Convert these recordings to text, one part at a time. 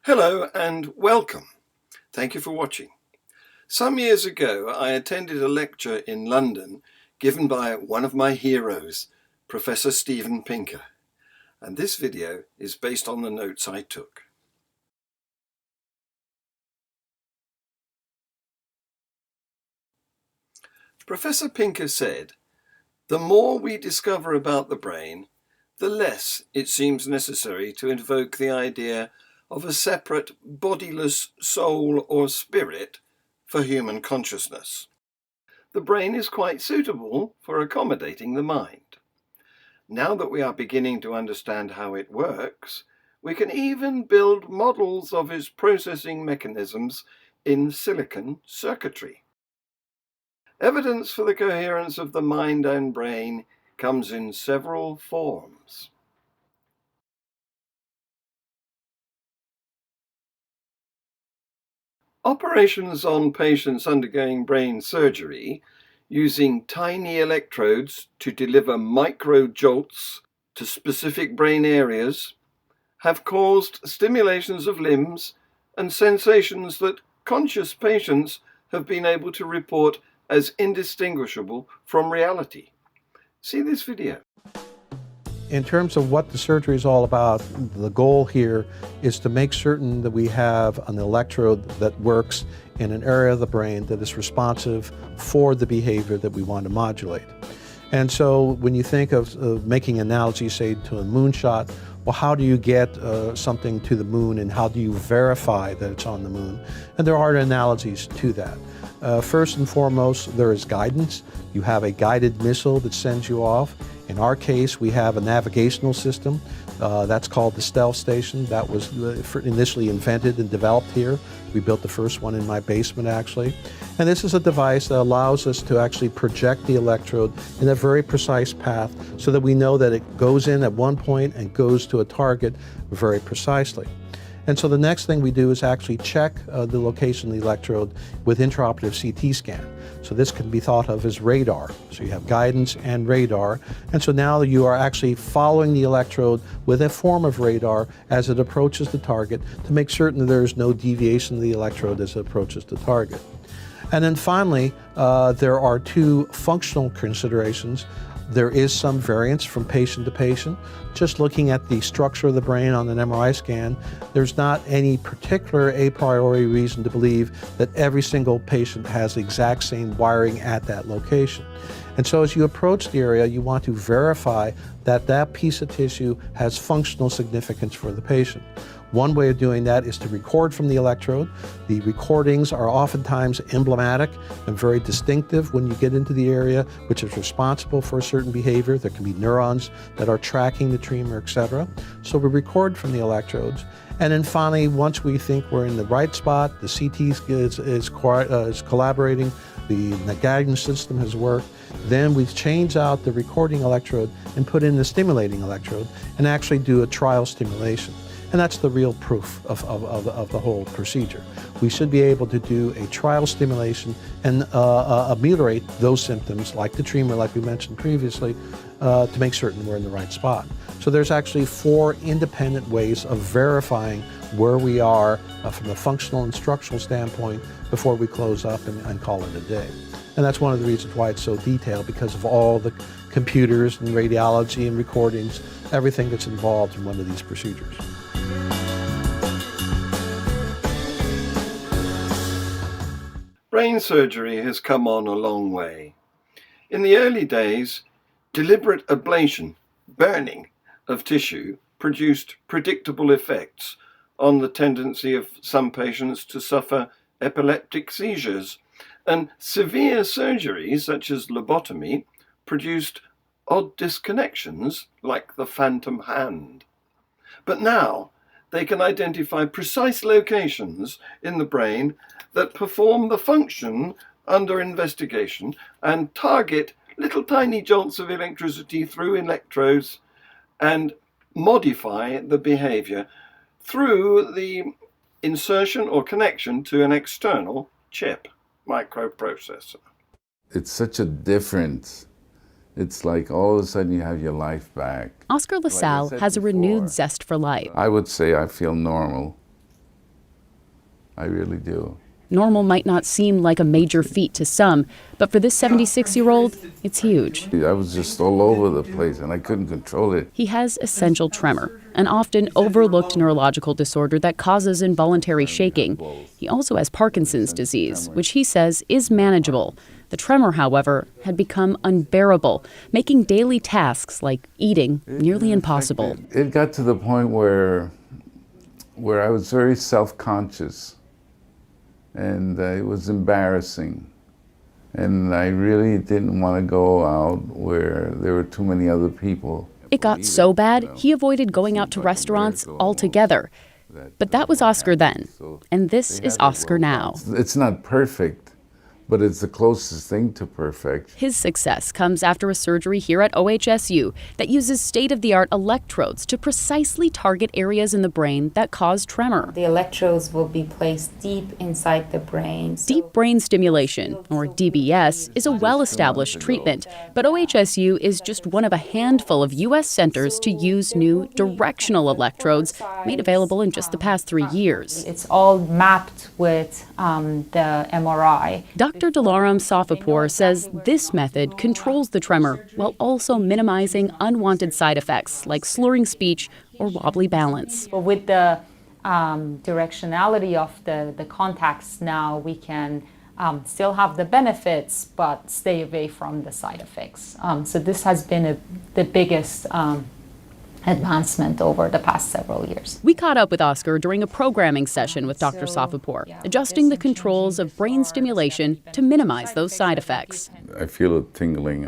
Hello and welcome. Thank you for watching. Some years ago, I attended a lecture in London given by one of my heroes, Professor Prof Pinker, and this video is based on the notes I took. Professor Pinker said, "The more we discover about the brain, the less it seems necessary to invoke the idea of a separate bodiless soul or spirit for human consciousness. The brain is quite suitable for accommodating the mind. Now that we are beginning to understand how it works, we can even build models of its processing mechanisms in silicon circuitry. Evidence for the coherence of the mind and brain comes in several forms. Operations on patients undergoing brain surgery using tiny electrodes to deliver micro jolts to specific brain areas have caused stimulations of limbs and sensations that conscious patients have been able to report as indistinguishable from reality. See this video. In terms of what the surgery is all about, the goal here is to make certain that we have an electrode that works in an area of the brain that is responsive for the behavior that we want to modulate. And so when you think of making analogies, say, to a moonshot, well, how do you get something to the moon and how do you verify that it's on the moon? And there are analogies to that. First and foremost, there is guidance. You have a guided missile that sends you off. In our case, we have a navigational system that's called the Stealth Station. That was initially invented and developed here. We built the first one in my basement, actually. And this is a device that allows us to actually project the electrode in a very precise path so that we know that it goes in at one point and goes to a target very precisely. And so the next thing we do is actually check the location of the electrode with intraoperative CT scan. So this can be thought of as radar. So you have guidance and radar. And so now you are actually following the electrode with a form of radar as it approaches the target to make certain that there is no deviation of the electrode as it approaches the target. And then finally, there are two functional considerations. There is some variance from patient to patient. Just looking at the structure of the brain on an MRI scan, there's not any particular a priori reason to believe that every single patient has the exact same wiring at that location. And so as you approach the area, you want to verify that that piece of tissue has functional significance for the patient. One way of doing that is to record from the electrode. The recordings are oftentimes emblematic and very distinctive when you get into the area which is responsible for a certain behavior. There can be neurons that are tracking the tremor, etc. So we record from the electrodes. And then finally, once we think we're in the right spot, the CT is collaborating, the guidance system has worked, then we change out the recording electrode and put in the stimulating electrode and actually do a trial stimulation. And that's the real proof of the whole procedure. We should be able to do a trial stimulation and ameliorate those symptoms like the tremor, like we mentioned previously, to make certain we're in the right spot. So there's actually 4 independent ways of verifying where we are from a functional and structural standpoint before we close up and call it a day. And that's one of the reasons why it's so detailed, because of all the computers and radiology and recordings, everything that's involved in one of these procedures. Brain surgery has come on a long way. In the early days, deliberate ablation, burning of tissue, produced predictable effects on the tendency of some patients to suffer epileptic seizures, and severe surgeries such as lobotomy produced odd disconnections like the phantom hand. But now they can identify precise locations in the brain that perform the function under investigation and target little tiny jolts of electricity through electrodes and modify the behavior through the insertion or connection to an external chip, microprocessor. It's such a difference. It's like all of a sudden you have your life back. Oscar LaSalle has a renewed zest for life. I would say I feel normal. I really do. Normal might not seem like a major feat to some, but for this 76-year-old, it's huge. I was just all over the place and I couldn't control it. He has essential tremor, an often overlooked neurological disorder that causes involuntary shaking. He also has Parkinson's disease, which he says is manageable. The tremor, however, had become unbearable, making daily tasks like eating nearly impossible. It got to the point where I was very self-conscious, and it was embarrassing. And I really didn't want to go out where there were too many other people. It got so bad, he avoided going out to restaurants altogether. But that was Oscar then, and this is Oscar now. It's not perfect, but it's the closest thing to perfect. His success comes after a surgery here at OHSU that uses state-of-the-art electrodes to precisely target areas in the brain that cause tremor. The electrodes will be placed deep inside the brain. Deep brain stimulation, or DBS, is a well-established treatment, but OHSU is just one of a handful of U.S. centers to use new directional electrodes made available in just the past 3 years. It's all mapped with the MRI. Dr. Dilaram Safapur says this method controls the tremor while also minimizing unwanted side effects like slurring speech or wobbly balance. But with the directionality of the contacts now, we can still have the benefits but stay away from the side effects. So this has been the biggest advancement over the past several years. We caught up with Oscar during a programming session with Dr. Safapur, adjusting the controls of brain stimulation to minimize those side effects. I feel it tingling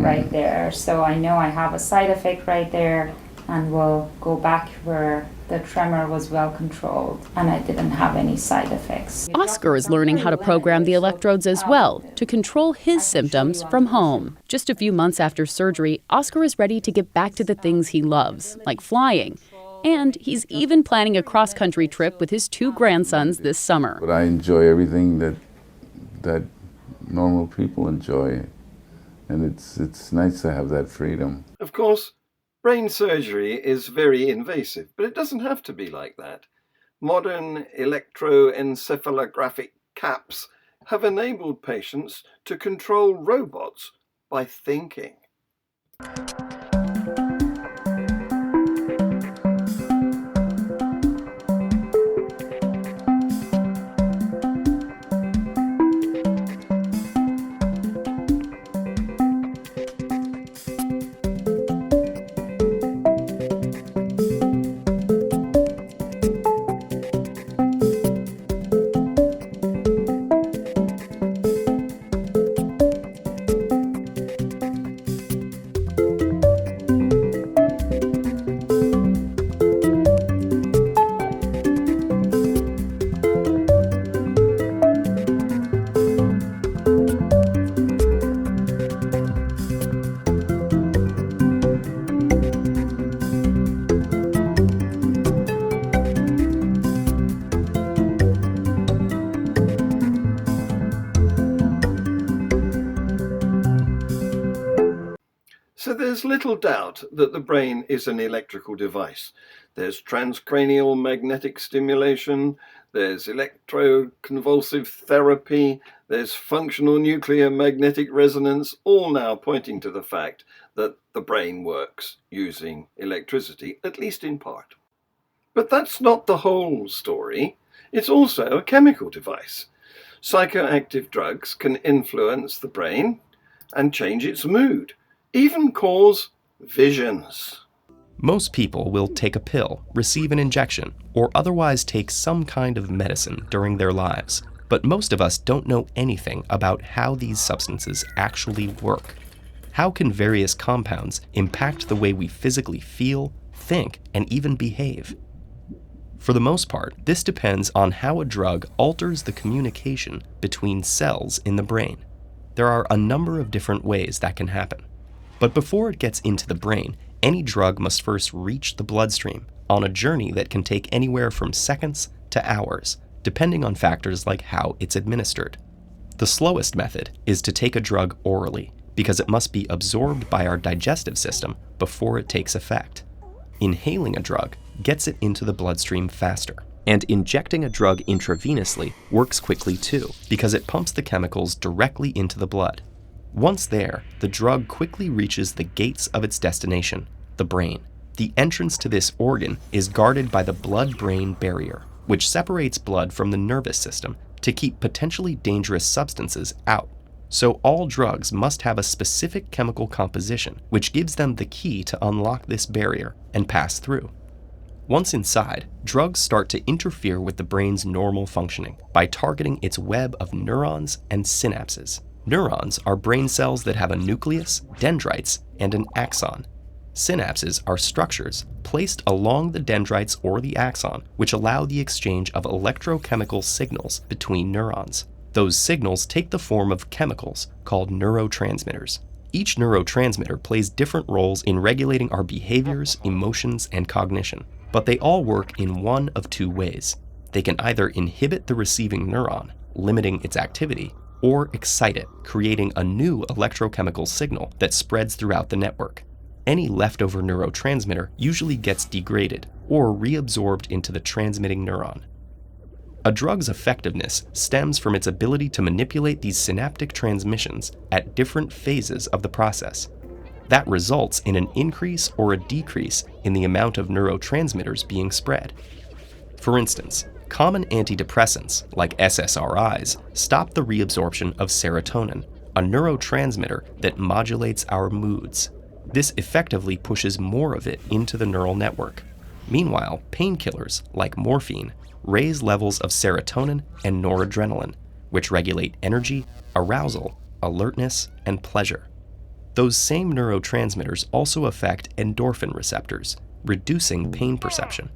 Right there. So I know I have a side effect right there, and we'll go back where the tremor was well controlled and I didn't have any side effects. Oscar is learning how to program the electrodes as well to control his symptoms from home. Just a few months after surgery, Oscar is ready to get back to the things he loves, like flying. And he's even planning a cross-country trip with his 2 grandsons this summer. But I enjoy everything that normal people enjoy, and it's nice to have that freedom. Of course, brain surgery is very invasive, but it doesn't have to be like that. Modern electroencephalographic caps have enabled patients to control robots by thinking. So there's little doubt that the brain is an electrical device. There's transcranial magnetic stimulation, there's electroconvulsive therapy, there's functional nuclear magnetic resonance, all now pointing to the fact that the brain works using electricity, at least in part. But that's not the whole story. It's also a chemical device. Psychoactive drugs can influence the brain and change its mood, even cause visions. Most people will take a pill, receive an injection, or otherwise take some kind of medicine during their lives. But most of us don't know anything about how these substances actually work. How can various compounds impact the way we physically feel, think, and even behave? For the most part, this depends on how a drug alters the communication between cells in the brain. There are a number of different ways that can happen. But before it gets into the brain, any drug must first reach the bloodstream on a journey that can take anywhere from seconds to hours, depending on factors like how it's administered. The slowest method is to take a drug orally, because it must be absorbed by our digestive system before it takes effect. Inhaling a drug gets it into the bloodstream faster. And injecting a drug intravenously works quickly too, because it pumps the chemicals directly into the blood. Once there, the drug quickly reaches the gates of its destination, the brain. The entrance to this organ is guarded by the blood-brain barrier, which separates blood from the nervous system to keep potentially dangerous substances out. So all drugs must have a specific chemical composition, which gives them the key to unlock this barrier and pass through. Once inside, drugs start to interfere with the brain's normal functioning by targeting its web of neurons and synapses. Neurons are brain cells that have a nucleus, dendrites, and an axon. Synapses are structures placed along the dendrites or the axon, which allow the exchange of electrochemical signals between neurons. Those signals take the form of chemicals called neurotransmitters. Each neurotransmitter plays different roles in regulating our behaviors, emotions, and cognition, but they all work in one of two ways. They can either inhibit the receiving neuron, limiting its activity, or excite it, creating a new electrochemical signal that spreads throughout the network. Any leftover neurotransmitter usually gets degraded or reabsorbed into the transmitting neuron. A drug's effectiveness stems from its ability to manipulate these synaptic transmissions at different phases of the process. That results in an increase or a decrease in the amount of neurotransmitters being spread. For instance, common antidepressants, like SSRIs, stop the reabsorption of serotonin, a neurotransmitter that modulates our moods. This effectively pushes more of it into the neural network. Meanwhile, painkillers, like morphine, raise levels of serotonin and noradrenaline, which regulate energy, arousal, alertness, and pleasure. Those same neurotransmitters also affect endorphin receptors, reducing pain perception.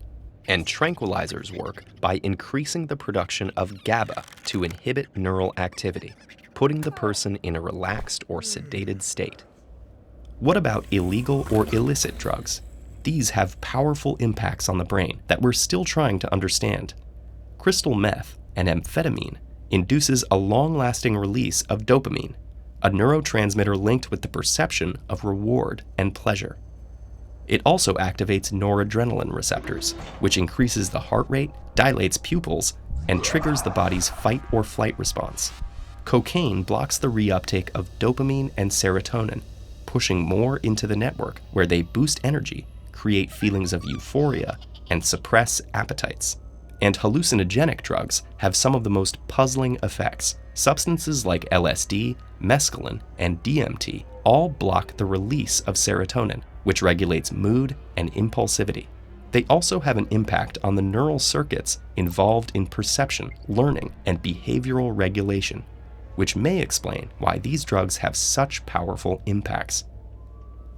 And tranquilizers work by increasing the production of GABA to inhibit neural activity, putting the person in a relaxed or sedated state. What about illegal or illicit drugs? These have powerful impacts on the brain that we're still trying to understand. Crystal meth, an amphetamine, induces a long-lasting release of dopamine, a neurotransmitter linked with the perception of reward and pleasure. It also activates noradrenaline receptors, which increases the heart rate, dilates pupils, and triggers the body's fight or flight response. Cocaine blocks the reuptake of dopamine and serotonin, pushing more into the network where they boost energy, create feelings of euphoria, and suppress appetites. And hallucinogenic drugs have some of the most puzzling effects. Substances like LSD, mescaline, and DMT all block the release of serotonin, which regulates mood and impulsivity. They also have an impact on the neural circuits involved in perception, learning, and behavioral regulation, which may explain why these drugs have such powerful impacts.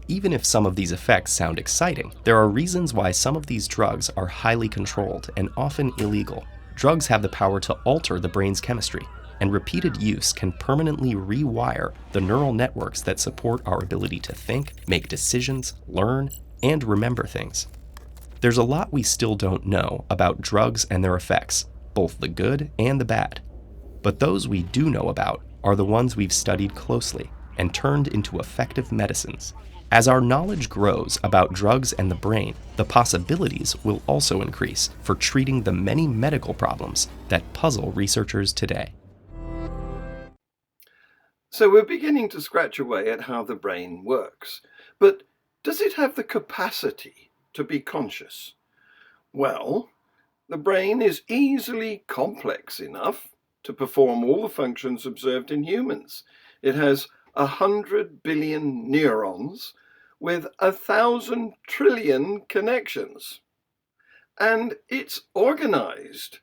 Even if some of these effects sound exciting, there are reasons why some of these drugs are highly controlled and often illegal. Drugs have the power to alter the brain's chemistry, and repeated use can permanently rewire the neural networks that support our ability to think, make decisions, learn, and remember things. There's a lot we still don't know about drugs and their effects, both the good and the bad. But those we do know about are the ones we've studied closely and turned into effective medicines. As our knowledge grows about drugs and the brain, the possibilities will also increase for treating the many medical problems that puzzle researchers today. So we're beginning to scratch away at how the brain works. But does it have the capacity to be conscious? Well, the brain is easily complex enough to perform all the functions observed in humans. It has 100 billion neurons with 1,000 trillion connections. And it's organized.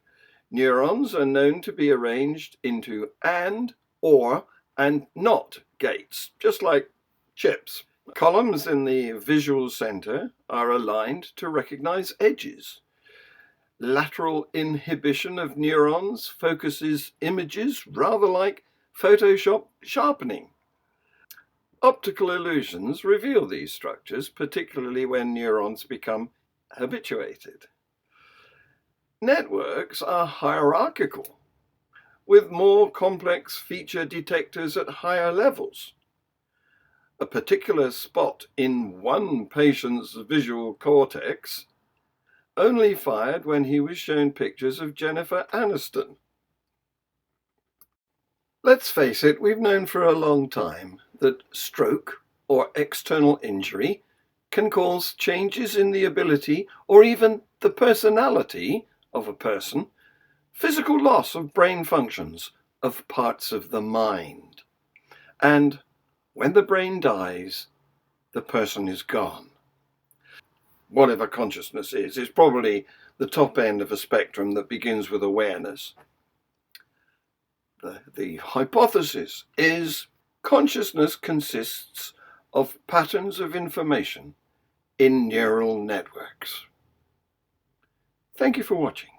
Neurons are known to be arranged into and, or, and not gates, just like chips. Columns in the visual center are aligned to recognize edges. Lateral inhibition of neurons focuses images rather like Photoshop sharpening. Optical illusions reveal these structures, particularly when neurons become habituated. Networks are hierarchical, with more complex feature detectors at higher levels. A particular spot in one patient's visual cortex only fired when he was shown pictures of Jennifer Aniston. Let's face it, we've known for a long time that stroke or external injury can cause changes in the ability or even the personality of a person, physical loss of brain functions, of parts of the mind. And when the brain dies, the person is gone. Whatever consciousness is probably the top end of a spectrum that begins with awareness. The hypothesis is consciousness consists of patterns of information in neural networks. Thank you for watching.